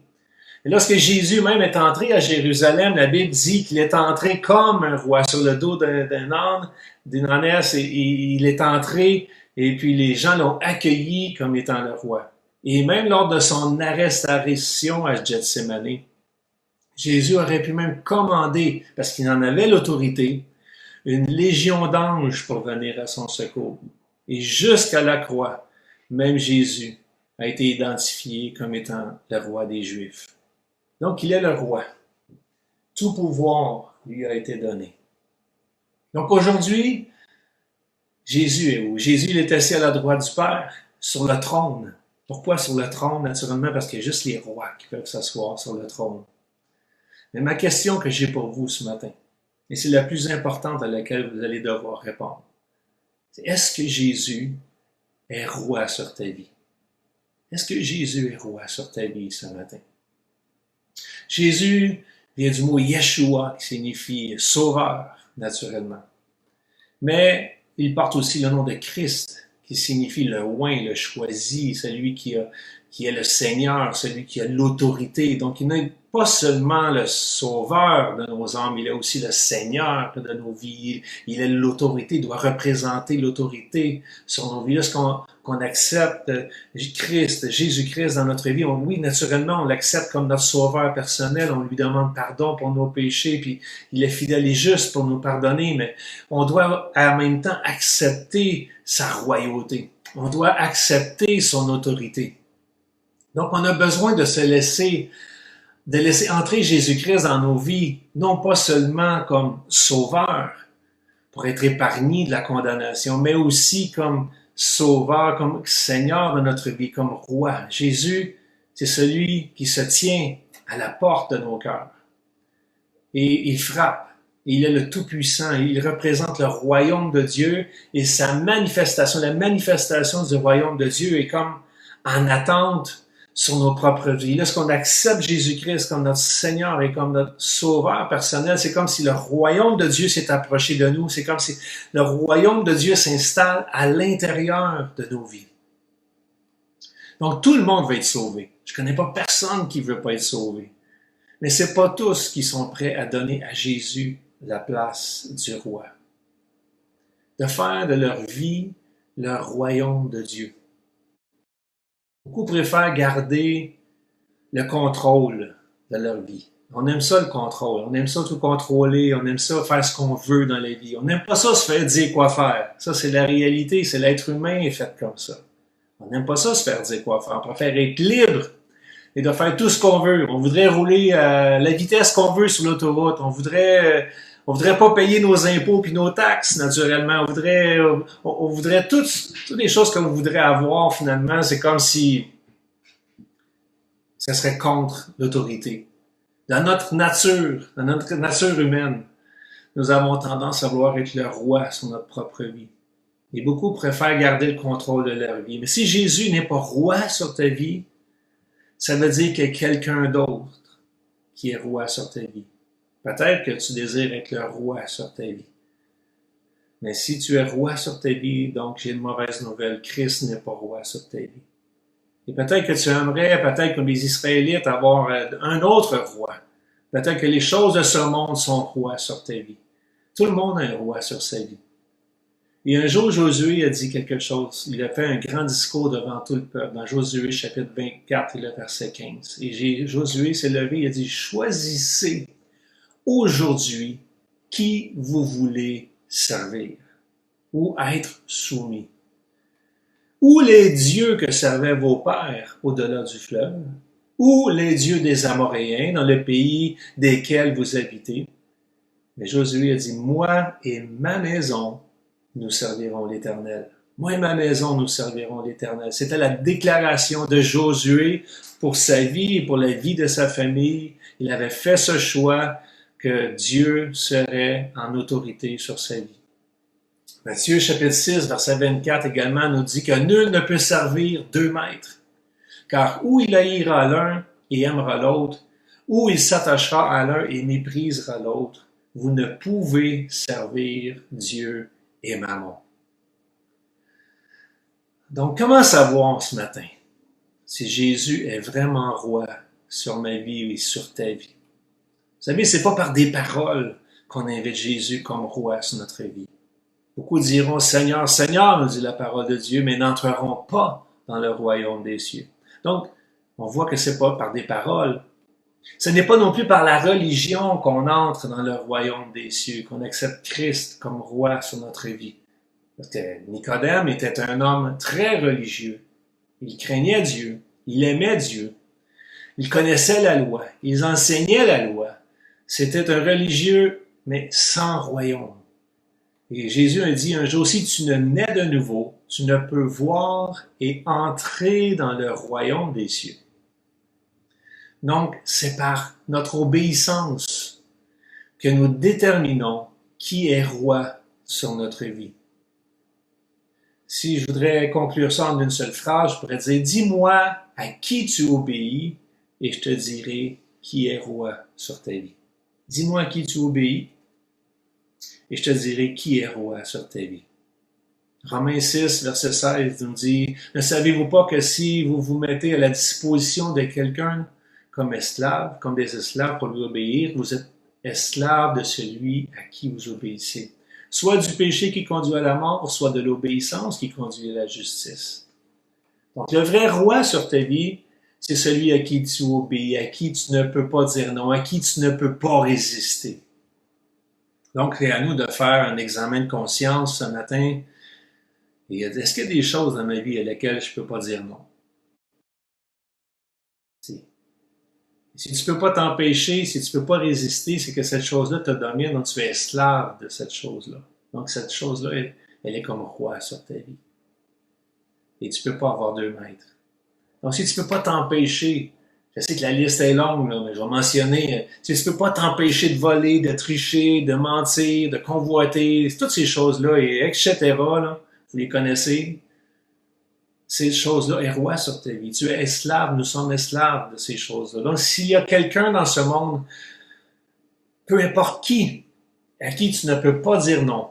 Et lorsque Jésus même est entré à Jérusalem, la Bible dit qu'il est entré comme un roi sur le dos d'un âne, d'une ânesse, et il est entré et puis les gens l'ont accueilli comme étant le roi. Et même lors de son arrestation à Gethsémani, Jésus aurait pu même commander, parce qu'il en avait l'autorité, une légion d'anges pour venir à son secours. Et jusqu'à la croix, même Jésus a été identifié comme étant le roi des Juifs. Donc, il est le roi. Tout pouvoir lui a été donné. Donc, aujourd'hui, Jésus est où? Jésus, il est assis à la droite du Père, sur le trône. Pourquoi sur le trône? Naturellement, parce qu'il y a juste les rois qui peuvent s'asseoir sur le trône. Mais ma question que j'ai pour vous ce matin, et c'est la plus importante à laquelle vous allez devoir répondre, c'est est-ce que Jésus est roi sur ta vie? Est-ce que Jésus est roi sur ta vie ce matin? Jésus vient du mot Yeshua, qui signifie sauveur, naturellement. Mais il porte aussi le nom de Christ, qui signifie le oint, le choisi, celui qui est le Seigneur, celui qui a l'autorité. Donc, il n'est pas seulement le sauveur de nos âmes, il est aussi le Seigneur de nos vies. Il est l'autorité, il doit représenter l'autorité sur nos vies. Lorsqu'on accepte Jésus-Christ dans notre vie, oui, naturellement, on l'accepte comme notre sauveur personnel, on lui demande pardon pour nos péchés, puis il est fidèle et juste pour nous pardonner, mais on doit en même temps accepter sa royauté. On doit accepter son autorité. Donc, on a besoin de laisser entrer Jésus-Christ dans nos vies, non pas seulement comme sauveur, pour être épargné de la condamnation, mais aussi comme sauveur, comme Seigneur de notre vie, comme roi. Jésus, c'est celui qui se tient à la porte de nos cœurs. Et il frappe. Il est le Tout-Puissant. Il représente le royaume de Dieu et sa manifestation, la manifestation du royaume de Dieu est comme en attente sur nos propres vies. Lorsqu'on accepte Jésus-Christ comme notre Seigneur et comme notre Sauveur personnel, c'est comme si le royaume de Dieu s'est approché de nous. C'est comme si le royaume de Dieu s'installe à l'intérieur de nos vies. Donc, tout le monde veut être sauvé. Je ne connais pas personne qui ne veut pas être sauvé. Mais ce n'est pas tous qui sont prêts à donner à Jésus la place du roi. De faire de leur vie leur royaume de Dieu. Beaucoup préfèrent garder le contrôle de leur vie. On aime ça le contrôle, on aime ça tout contrôler, on aime ça faire ce qu'on veut dans la vie. On n'aime pas ça se faire dire quoi faire. Ça, c'est la réalité, c'est l'être humain est fait comme ça. On n'aime pas ça se faire dire quoi faire. On préfère être libre et de faire tout ce qu'on veut. On voudrait rouler à la vitesse qu'on veut sur l'autoroute. On voudrait pas payer nos impôts puis nos taxes, naturellement. On voudrait toutes les choses qu'on voudrait avoir, finalement. C'est comme si ça serait contre l'autorité. Dans notre nature humaine, nous avons tendance à vouloir être le roi sur notre propre vie. Et beaucoup préfèrent garder le contrôle de leur vie. Mais si Jésus n'est pas roi sur ta vie, ça veut dire qu'il y a quelqu'un d'autre qui est roi sur ta vie. Peut-être que tu désires être le roi sur ta vie. Mais si tu es roi sur ta vie, donc j'ai une mauvaise nouvelle. Christ n'est pas roi sur ta vie. Et peut-être que tu aimerais, peut-être comme les Israélites, avoir un autre roi. Peut-être que les choses de ce monde sont rois sur ta vie. Tout le monde a un roi sur sa vie. Et un jour, Josué a dit quelque chose. Il a fait un grand discours devant tout le peuple, dans Josué chapitre 24 et le verset 15. Et Josué s'est levé et a dit, choisissez aujourd'hui qui vous voulez servir ou être soumis. Ou les dieux que servaient vos pères au-delà du fleuve, ou les dieux des Amoréens dans le pays desquels vous habitez. Mais Josué a dit, moi et ma maison, nous servirons l'Éternel. Moi et ma maison, nous servirons l'Éternel. C'était la déclaration de Josué pour sa vie et pour la vie de sa famille. Il avait fait ce choix que Dieu serait en autorité sur sa vie. Matthieu chapitre 6, verset 24 également nous dit que nul ne peut servir deux maîtres, car ou il haïra l'un et aimera l'autre, ou il s'attachera à l'un et méprisera l'autre. Vous ne pouvez servir Dieu et Mammon. Donc, comment savoir ce matin si Jésus est vraiment roi sur ma vie et sur ta vie? Vous savez, c'est pas par des paroles qu'on invite Jésus comme roi sur notre vie. Beaucoup diront, Seigneur, Seigneur, nous dit la parole de Dieu, mais n'entreront pas dans le royaume des cieux. Donc, on voit que c'est pas par des paroles. Ce n'est pas non plus par la religion qu'on entre dans le royaume des cieux, qu'on accepte Christ comme roi sur notre vie. Parce que Nicodème était un homme très religieux. Il craignait Dieu, il aimait Dieu, il connaissait la loi, il enseignait la loi. C'était un religieux, mais sans royaume. Et Jésus a dit un jour, si tu ne nais de nouveau, tu ne peux voir et entrer dans le royaume des cieux. Donc, c'est par notre obéissance que nous déterminons qui est roi sur notre vie. Si je voudrais conclure ça en une seule phrase, je pourrais dire, dis-moi à qui tu obéis et je te dirai qui est roi sur ta vie. Dis-moi à qui tu obéis et je te dirai qui est roi sur ta vie. Romains 6, verset 16 nous dit, ne savez-vous pas que si vous vous mettez à la disposition de quelqu'un comme esclave, comme des esclaves pour lui obéir, vous êtes esclave de celui à qui vous obéissez. Soit du péché qui conduit à la mort, soit de l'obéissance qui conduit à la justice. Donc le vrai roi sur ta vie, c'est celui à qui tu obéis, à qui tu ne peux pas dire non, à qui tu ne peux pas résister. Donc c'est à nous de faire un examen de conscience ce matin. Et est-ce qu'il y a des choses dans ma vie à lesquelles je ne peux pas dire non? Si tu ne peux pas t'empêcher, si tu ne peux pas résister, c'est que cette chose-là te domine, donc tu es esclave de cette chose-là. Donc cette chose-là, elle est comme roi sur ta vie. Et tu ne peux pas avoir deux maîtres. Donc si tu ne peux pas t'empêcher, je sais que la liste est longue, là, mais je vais mentionner, si tu ne peux pas t'empêcher de voler, de tricher, de mentir, de convoiter, toutes ces choses-là, et etc., là, vous les connaissez, ces choses-là est roi sur ta vie. Tu es esclave, nous sommes esclaves de ces choses-là. Donc, s'il y a quelqu'un dans ce monde, peu importe qui, à qui tu ne peux pas dire non,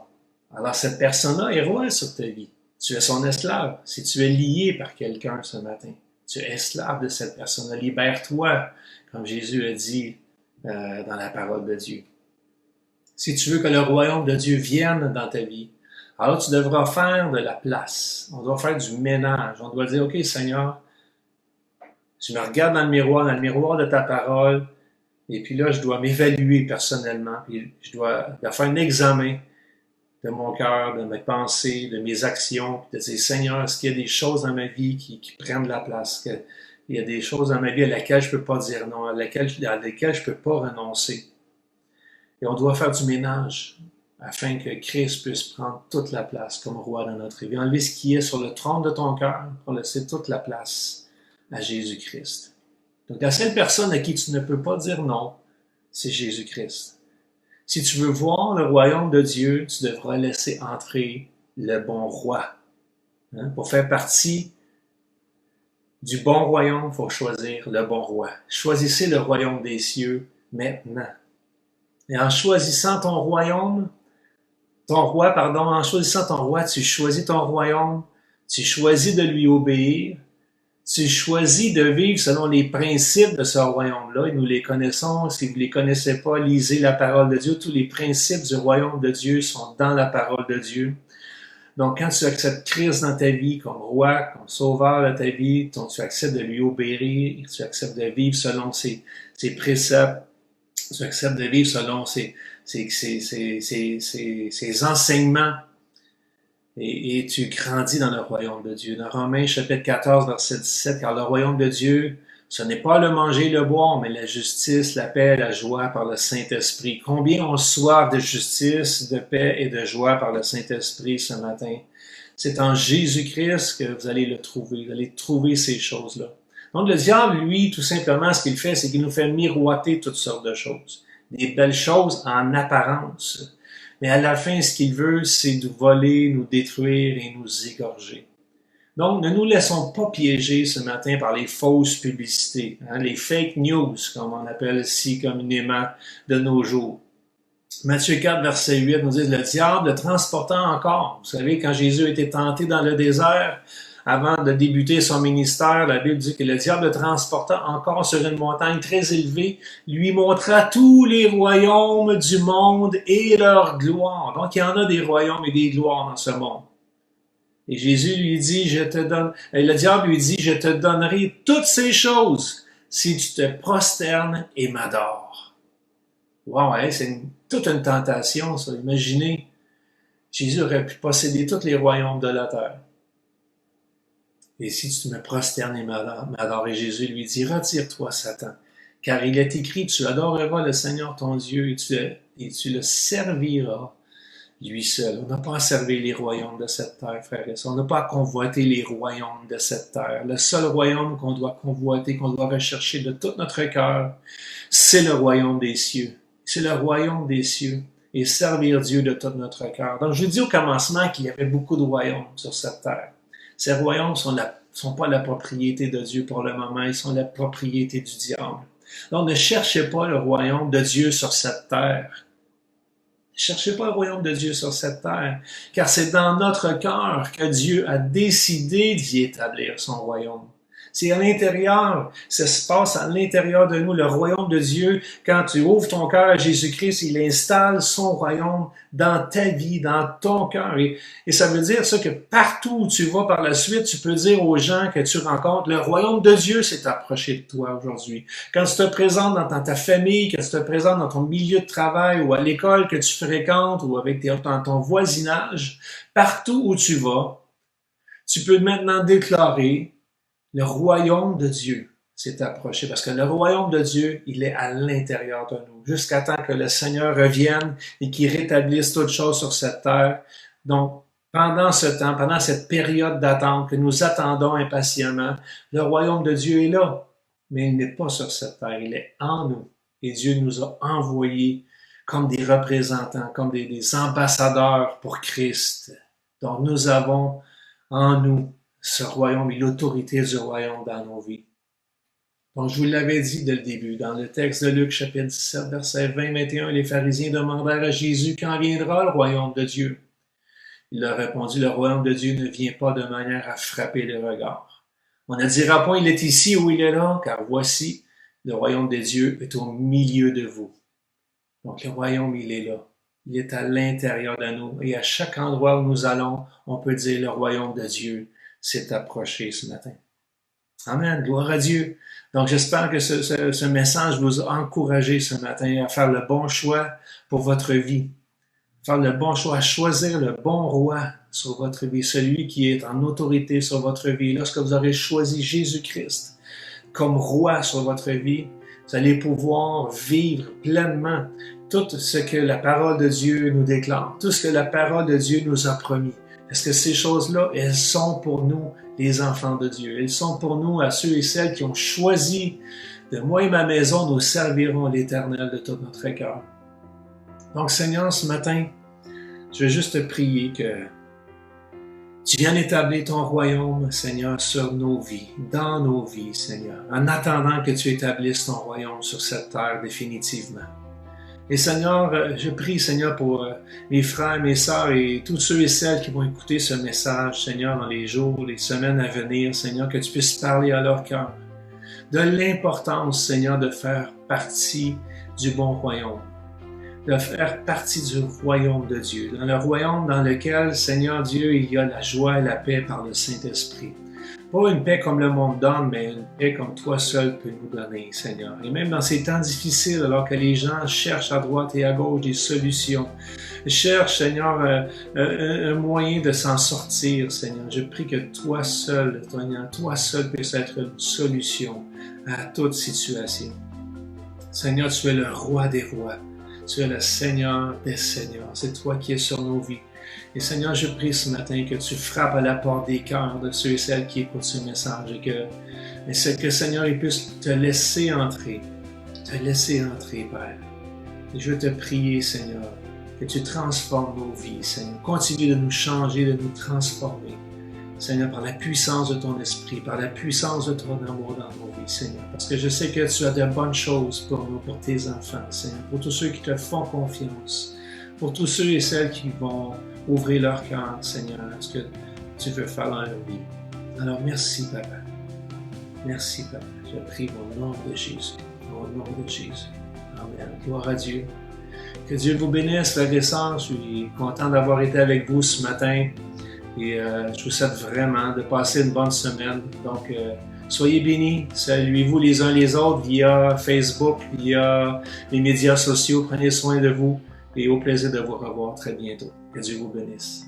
alors cette personne-là est roi sur ta vie. Tu es son esclave. Si tu es lié par quelqu'un ce matin, tu es esclave de cette personne-là. Libère-toi, comme Jésus a dit dans la parole de Dieu. Si tu veux que le royaume de Dieu vienne dans ta vie, alors tu devras faire de la place. On doit faire du ménage. On doit dire, OK, Seigneur, tu me regardes dans le miroir de ta parole, et puis là, je dois m'évaluer personnellement, puis je dois faire un examen de mon cœur, de mes pensées, de mes actions, puis de dire, Seigneur, est-ce qu'il y a des choses dans ma vie qui prennent de la place? Il y a des choses dans ma vie à laquelle je ne peux pas dire non, à lesquelles je ne peux pas renoncer. Et on doit faire du ménage, afin que Christ puisse prendre toute la place comme roi dans notre vie. Enlever ce qui est sur le trône de ton cœur pour laisser toute la place à Jésus-Christ. Donc la seule personne à qui tu ne peux pas dire non, c'est Jésus-Christ. Si tu veux voir le royaume de Dieu, tu devras laisser entrer le bon roi. Pour faire partie du bon royaume, il faut choisir le bon roi. Choisissez le royaume des cieux maintenant. Et en choisissant ton roi, en choisissant ton roi, tu choisis ton royaume, tu choisis de lui obéir, tu choisis de vivre selon les principes de ce royaume-là, et nous les connaissons. Si vous ne les connaissez pas, lisez la parole de Dieu. Tous les principes du royaume de Dieu sont dans la parole de Dieu. Donc, quand tu acceptes Christ dans ta vie comme roi, comme sauveur de ta vie, tu acceptes de lui obéir, tu acceptes de vivre selon ses préceptes, tu acceptes de vivre selon ses enseignements, et tu grandis dans le royaume de Dieu. Dans Romains chapitre 14, verset 17, car le royaume de Dieu, ce n'est pas le manger et le boire, mais la justice, la paix et la joie par le Saint-Esprit. Combien ont soif de justice, de paix et de joie par le Saint-Esprit ce matin? C'est en Jésus-Christ que vous allez le trouver. Vous allez trouver ces choses-là. Donc le diable, lui, tout simplement, ce qu'il fait, c'est qu'il nous fait miroiter toutes sortes de choses. Des belles choses en apparence. Mais à la fin, ce qu'il veut, c'est nous voler, nous détruire et nous égorger. Donc, ne nous laissons pas piéger ce matin par les fausses publicités, les fake news, comme on appelle si communément de nos jours. Matthieu 4, verset 8 nous dit, le diable le transportant encore. Vous savez, quand Jésus a été tenté dans le désert, avant de débuter son ministère, la Bible dit que le diable le transporta encore sur une montagne très élevée, lui montra tous les royaumes du monde et leur gloire. Donc, il y en a des royaumes et des gloires dans ce monde. Et Jésus lui dit, le diable lui dit, je te donnerai toutes ces choses si tu te prosternes et m'adores. Wow, c'est toute une tentation, ça. Imaginez, Jésus aurait pu posséder tous les royaumes de la terre. Et si tu me prosternes et m'adores, et Jésus lui dit, retire-toi, Satan, car il est écrit, tu adoreras le Seigneur ton Dieu et tu le serviras lui seul. On n'a pas à servir les royaumes de cette terre, frères et sœurs. On n'a pas à convoiter les royaumes de cette terre. Le seul royaume qu'on doit convoiter, qu'on doit rechercher de tout notre cœur, c'est le royaume des cieux. C'est le royaume des cieux. Et servir Dieu de tout notre cœur. Donc, je dis au commencement qu'il y avait beaucoup de royaumes sur cette terre. Ces royaumes sont pas la propriété de Dieu pour le moment, ils sont la propriété du diable. Donc, ne cherchez pas le royaume de Dieu sur cette terre. Ne cherchez pas le royaume de Dieu sur cette terre, car c'est dans notre cœur que Dieu a décidé d'y établir son royaume. C'est à l'intérieur, ça se passe à l'intérieur de nous, le royaume de Dieu. Quand tu ouvres ton cœur à Jésus-Christ, il installe son royaume dans ta vie, dans ton cœur. Et ça veut dire ça que partout où tu vas par la suite, tu peux dire aux gens que tu rencontres, le royaume de Dieu s'est approché de toi aujourd'hui. Quand tu te présentes dans ta famille, quand tu te présentes dans ton milieu de travail ou à l'école que tu fréquentes ou dans ton voisinage, partout où tu vas, tu peux maintenant déclarer le royaume de Dieu s'est approché, parce que le royaume de Dieu, il est à l'intérieur de nous, jusqu'à temps que le Seigneur revienne et qu'il rétablisse toutes choses sur cette terre. Donc, pendant ce temps, pendant cette période d'attente que nous attendons impatiemment, le royaume de Dieu est là, mais il n'est pas sur cette terre, il est en nous. Et Dieu nous a envoyés comme des représentants, comme des ambassadeurs pour Christ. Donc, nous avons en nous ce royaume et l'autorité du royaume dans nos vies. Donc, je vous l'avais dit dès le début, dans le texte de Luc, chapitre 17, verset 20-21, les pharisiens demandèrent à Jésus, quand viendra le royaume de Dieu? Il leur répondit, le royaume de Dieu ne vient pas de manière à frapper les regards. On ne dira pas, il est ici ou il est là, car voici, le royaume de Dieu est au milieu de vous. Donc, le royaume, il est là. Il est à l'intérieur de nous. Et à chaque endroit où nous allons, on peut dire, le royaume de Dieu s'est approché ce matin. Amen. Gloire à Dieu. Donc, j'espère que ce message vous a encouragé ce matin à faire le bon choix pour votre vie. Faire le bon choix, à choisir le bon roi sur votre vie, celui qui est en autorité sur votre vie. Lorsque vous aurez choisi Jésus-Christ comme roi sur votre vie, vous allez pouvoir vivre pleinement tout ce que la parole de Dieu nous déclare, tout ce que la parole de Dieu nous a promis. Parce que ces choses-là, elles sont pour nous, les enfants de Dieu. Elles sont pour nous, à ceux et celles qui ont choisi de moi et ma maison, nous servirons l'Éternel de tout notre cœur. Donc, Seigneur, ce matin, je veux juste te prier que tu viennes établir ton royaume, Seigneur, sur nos vies, dans nos vies, Seigneur, en attendant que tu établisses ton royaume sur cette terre définitivement. Et Seigneur, je prie, Seigneur, pour mes frères, mes sœurs et tous ceux et celles qui vont écouter ce message, Seigneur, dans les jours, les semaines à venir, Seigneur, que tu puisses parler à leur cœur de l'importance, Seigneur, de faire partie du bon royaume. de faire partie du royaume de Dieu, dans le royaume dans lequel, Seigneur Dieu, il y a la joie et la paix par le Saint-Esprit. Pas une paix comme le monde donne, mais une paix comme toi seul peux nous donner, Seigneur. Et même dans ces temps difficiles, alors que les gens cherchent à droite et à gauche des solutions, cherchent, Seigneur, un moyen de s'en sortir, Seigneur. Je prie que toi seul, Seigneur, toi seul puisses être une solution à toute situation. Seigneur, tu es le roi des rois. Tu es le Seigneur des seigneurs. C'est toi qui es sur nos vies. Et Seigneur, je prie ce matin que tu frappes à la porte des cœurs de ceux et celles qui écoutent ce message et que Seigneur, ils puissent te laisser entrer. Te laisser entrer, Père. Et je veux te prier, Seigneur, que tu transformes nos vies, Seigneur. Continue de nous changer, de nous transformer. Seigneur, par la puissance de ton esprit, par la puissance de ton amour dans nos vies, Seigneur. Parce que je sais que tu as de bonnes choses pour nous, pour tes enfants, Seigneur. Pour tous ceux qui te font confiance. Pour tous ceux et celles qui vont ouvrir leur cœur, Seigneur, à ce que tu veux faire dans leur vie. Alors, merci, Papa. Merci, Papa. Je prie au nom de Jésus. Au nom de Jésus. Amen. Gloire à Dieu. Que Dieu vous bénisse, frères et sœurs. Je suis content d'avoir été avec vous ce matin. Et je vous souhaite vraiment de passer une bonne semaine. Donc, soyez bénis. Saluez-vous les uns les autres via Facebook, via les médias sociaux. Prenez soin de vous et au plaisir de vous revoir très bientôt. Que Dieu vous bénisse.